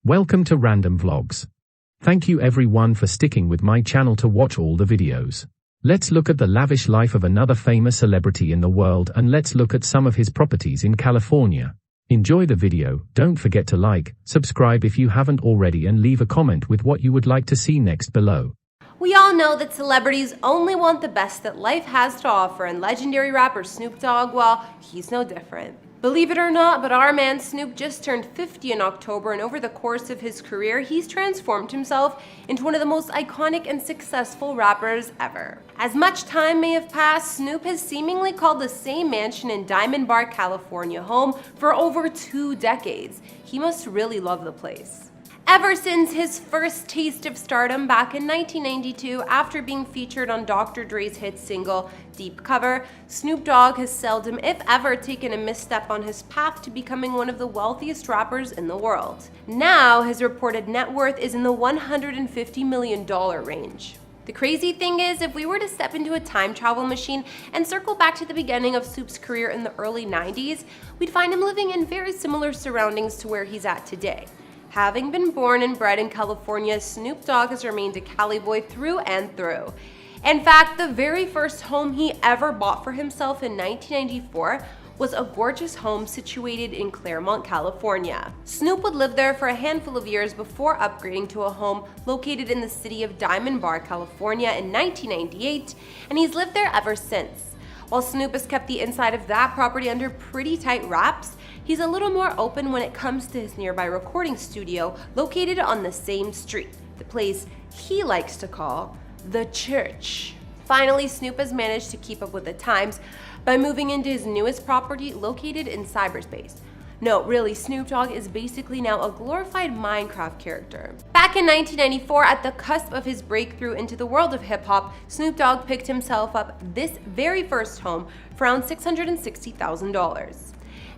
Welcome to Random Vlogs. Thank you everyone for sticking with my channel to watch all the videos. Let's look at the lavish life of another famous celebrity in the world, and let's look at some of his properties in California. Enjoy the video, don't forget to like, subscribe if you haven't already, and leave a comment with what you would like to see next below. We all know that celebrities only want the best that life has to offer, and legendary rapper Snoop Dogg, well, he's no different. Believe it or not, but our man Snoop just turned 50 in October, and over the course of his career, he's transformed himself into one of the most iconic and successful rappers ever. As much time may have passed, Snoop has seemingly called the same mansion in Diamond Bar, California home for over 2 decades. He must really love the place. Ever since his first taste of stardom back in 1992, after being featured on Dr. Dre's hit single, Deep Cover, Snoop Dogg has seldom, if ever, taken a misstep on his path to becoming one of the wealthiest rappers in the world. Now, his reported net worth is in the $150 million range. The crazy thing is, if we were to step into a time travel machine and circle back to the beginning of Snoop's career in the early 90s, we'd find him living in very similar surroundings to where he's at today. Having been born and bred in California, Snoop Dogg has remained a Cali boy through and through. In fact, the very first home he ever bought for himself in 1994 was a gorgeous home situated in Claremont, California. Snoop would live there for a handful of years before upgrading to a home located in the city of Diamond Bar, California in 1998, and he's lived there ever since. While Snoop has kept the inside of that property under pretty tight wraps, he's a little more open when it comes to his nearby recording studio located on the same street, the place he likes to call the church. Finally, Snoop has managed to keep up with the times by moving into his newest property located in cyberspace. No, really, Snoop Dogg is basically now a glorified Minecraft character. Back in 1994, at the cusp of his breakthrough into the world of hip-hop, Snoop Dogg picked himself up this very first home for around $660,000.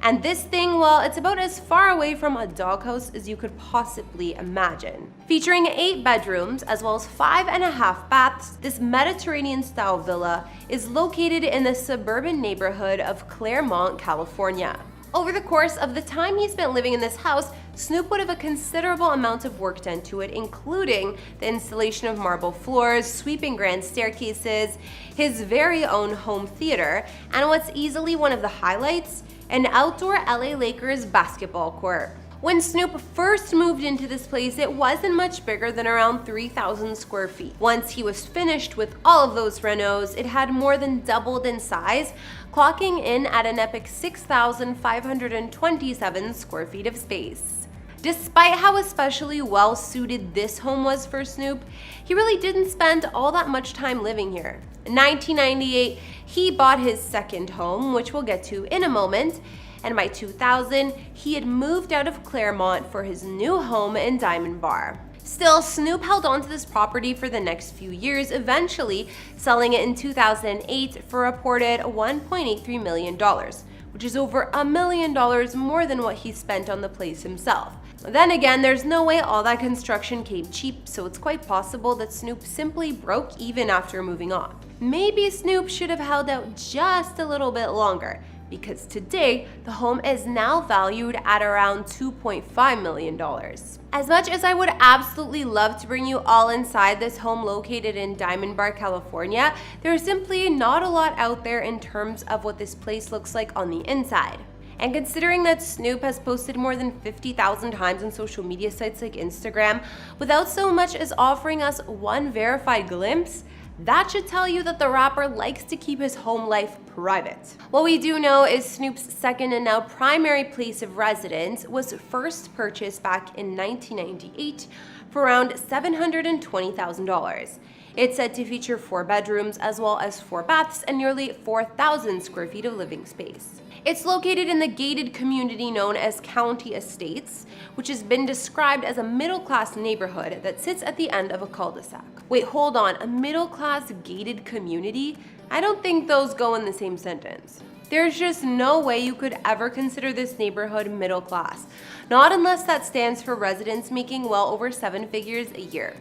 And this thing, well, it's about as far away from a doghouse as you could possibly imagine. Featuring 8 bedrooms, as well as 5.5 baths, this Mediterranean-style villa is located in the suburban neighborhood of Claremont, California. Over the course of the time he spent living in this house, Snoop would have a considerable amount of work done to it, including the installation of marble floors, sweeping grand staircases, his very own home theater, and what's easily one of the highlights, an outdoor LA Lakers basketball court. When Snoop first moved into this place, it wasn't much bigger than around 3,000 square feet. Once he was finished with all of those renos, it had more than doubled in size, clocking in at an epic 6,527 square feet of space. Despite how especially well suited this home was for Snoop, he really didn't spend all that much time living here. In 1998, he bought his second home, which we'll get to in a moment, and by 2000, he had moved out of Claremont for his new home in Diamond Bar. Still, Snoop held on to this property for the next few years, eventually selling it in 2008 for a reported $1.83 million, which is over $1 million more than what he spent on the place himself. Then again, there's no way all that construction came cheap, so it's quite possible that Snoop simply broke even after moving on. Maybe Snoop should have held out just a little bit longer, because today, the home is now valued at around $2.5 million. As much as I would absolutely love to bring you all inside this home located in Diamond Bar, California, there's simply not a lot out there in terms of what this place looks like on the inside. And considering that Snoop has posted more than 50,000 times on social media sites like Instagram, without so much as offering us one verified glimpse, that should tell you that the rapper likes to keep his home life private. What we do know is Snoop's second and now primary place of residence was first purchased back in 1998 for around $720,000. It's said to feature 4 bedrooms as well as 4 baths and nearly 4,000 square feet of living space. It's located in the gated community known as County Estates, which has been described as a middle-class neighborhood that sits at the end of a cul-de-sac. Wait, hold on, a middle-class gated community? I don't think those go in the same sentence. There's just no way you could ever consider this neighborhood middle class, not unless that stands for residents making well over 7 figures a year.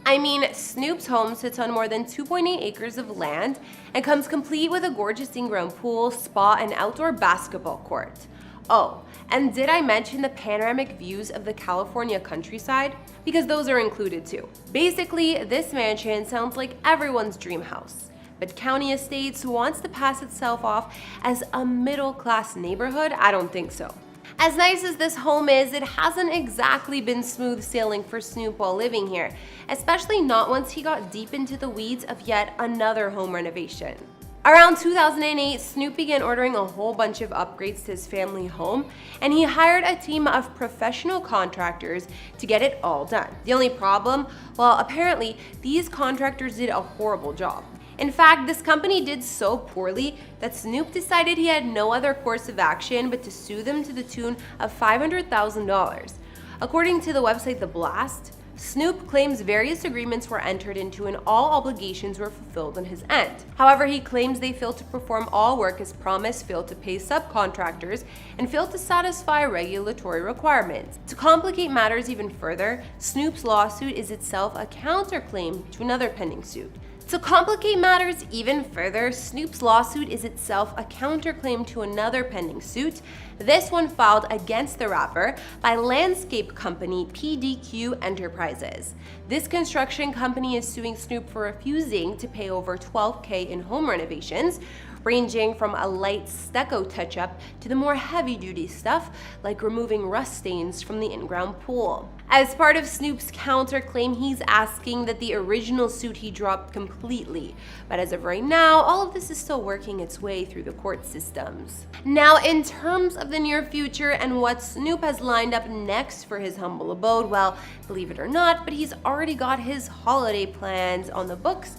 I mean, Snoop's home sits on more than 2.8 acres of land and comes complete with a gorgeous in-ground pool, spa, and outdoor basketball court. Oh, and did I mention the panoramic views of the California countryside? Because those are included too. Basically, this mansion sounds like everyone's dream house. But County Estates wants to pass itself off as a middle-class neighborhood? I don't think so. As nice as this home is, it hasn't exactly been smooth sailing for Snoop while living here, especially not once he got deep into the weeds of yet another home renovation. Around 2008, Snoop began ordering a whole bunch of upgrades to his family home, and he hired a team of professional contractors to get it all done. The only problem? Well, apparently, these contractors did a horrible job. In fact, this company did so poorly that Snoop decided he had no other course of action but to sue them to the tune of $500,000. According to the website The Blast, Snoop claims various agreements were entered into and all obligations were fulfilled on his end. However, he claims they failed to perform all work as promised, failed to pay subcontractors, and failed to satisfy regulatory requirements. To complicate matters even further, Snoop's lawsuit is itself a counterclaim to another pending suit. To complicate matters even further, Snoop's lawsuit is itself a counterclaim to another pending suit, this one filed against the rapper by landscape company PDQ Enterprises. This construction company is suing Snoop for refusing to pay over $12,000 in home renovations, ranging from a light stucco touch-up to the more heavy-duty stuff like removing rust stains from the in-ground pool. As part of Snoop's counterclaim, he's asking that the original suit he dropped completely. But as of right now, all of this is still working its way through the court systems. Now, in terms of the near future and what Snoop has lined up next for his humble abode, well, believe it or not, but he's already got his holiday plans on the books,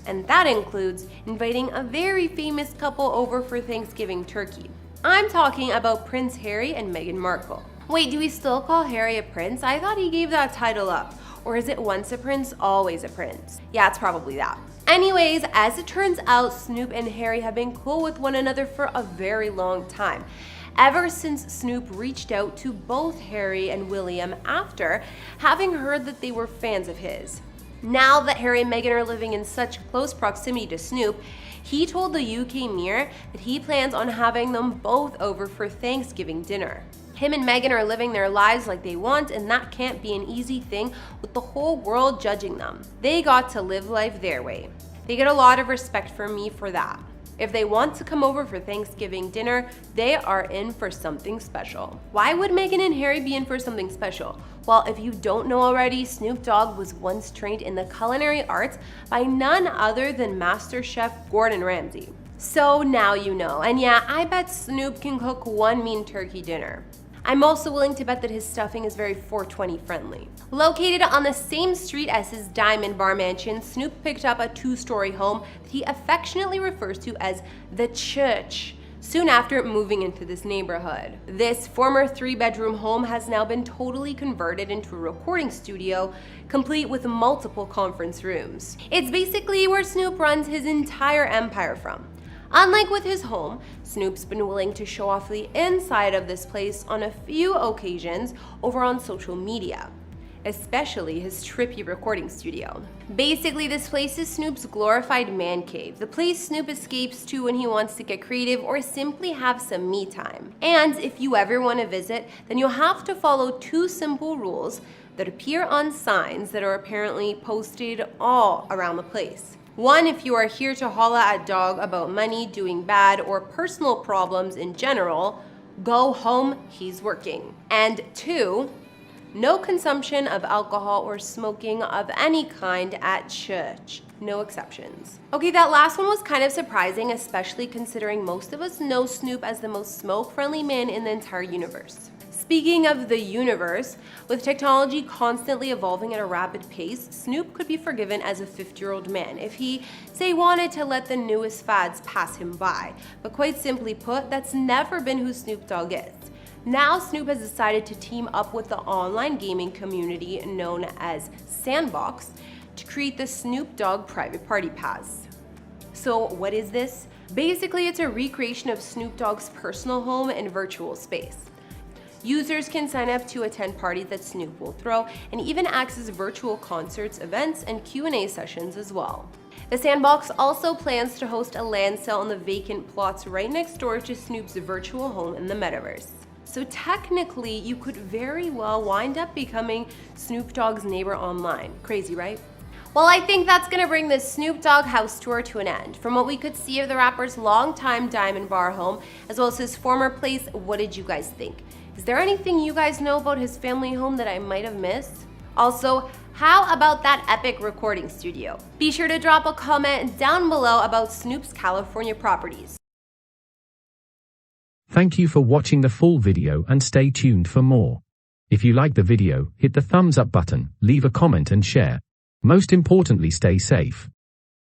and that includes inviting a very famous couple over for Thanksgiving turkey. I'm talking about Prince Harry and Meghan Markle. Wait, do we still call Harry a prince? I thought he gave that title up. Or is it once a prince, always a prince? Yeah, it's probably that. Anyways, as it turns out, Snoop and Harry have been cool with one another for a very long time. Ever since Snoop reached out to both Harry and William after having heard that they were fans of his. Now that Harry and Meghan are living in such close proximity to Snoop, he told the UK Mirror that he plans on having them both over for Thanksgiving dinner. Him and Meghan are living their lives like they want, and that can't be an easy thing with the whole world judging them. They got to live life their way. They get a lot of respect from me for that. If they want to come over for Thanksgiving dinner, they are in for something special. Why would Meghan and Harry be in for something special? Well, if you don't know already, Snoop Dogg was once trained in the culinary arts by none other than Master Chef Gordon Ramsay. So now you know. And yeah, I bet Snoop can cook one mean turkey dinner. I'm also willing to bet that his stuffing is very 420 friendly. Located on the same street as his Diamond Bar mansion, Snoop picked up a 2-story home that he affectionately refers to as the Church soon after moving into this neighborhood. This former 3-bedroom home has now been totally converted into a recording studio, complete with multiple conference rooms. It's basically where Snoop runs his entire empire from. Unlike with his home, Snoop's been willing to show off the inside of this place on a few occasions over on social media, especially his trippy recording studio. Basically, this place is Snoop's glorified man cave, the place Snoop escapes to when he wants to get creative or simply have some me time. And if you ever want to visit, then you'll have to follow 2 simple rules that appear on signs that are apparently posted all around the place. 1, if you are here to holla at dog about money, doing bad, or personal problems in general, go home, he's working. And 2, no consumption of alcohol or smoking of any kind at church. No exceptions. Okay, that last one was kind of surprising, especially considering most of us know Snoop as the most smoke-friendly man in the entire universe. Speaking of the universe, with technology constantly evolving at a rapid pace, Snoop could be forgiven as a 50-year-old man if he, say, wanted to let the newest fads pass him by. But quite simply put, that's never been who Snoop Dogg is. Now Snoop has decided to team up with the online gaming community known as Sandbox to create the Snoop Dogg Private Party Pass. So what is this? Basically, it's a recreation of Snoop Dogg's personal home and virtual space. Users can sign up to attend parties that Snoop will throw and even access virtual concerts, events, and Q&A sessions as well. The Sandbox also plans to host a land sale on the vacant plots right next door to Snoop's virtual home in the metaverse. So technically, you could very well wind up becoming Snoop Dogg's neighbor online. Crazy, right? Well, I think that's gonna bring this Snoop Dogg house tour to an end. From what we could see of the rapper's longtime Diamond Bar home, as well as his former place, what did you guys think? Is there anything you guys know about his family home that I might have missed? Also, how about that epic recording studio? Be sure to drop a comment down below about Snoop's California properties. Thank you for watching the full video and stay tuned for more. If you like the video, hit the thumbs up button, leave a comment and share. Most importantly, stay safe.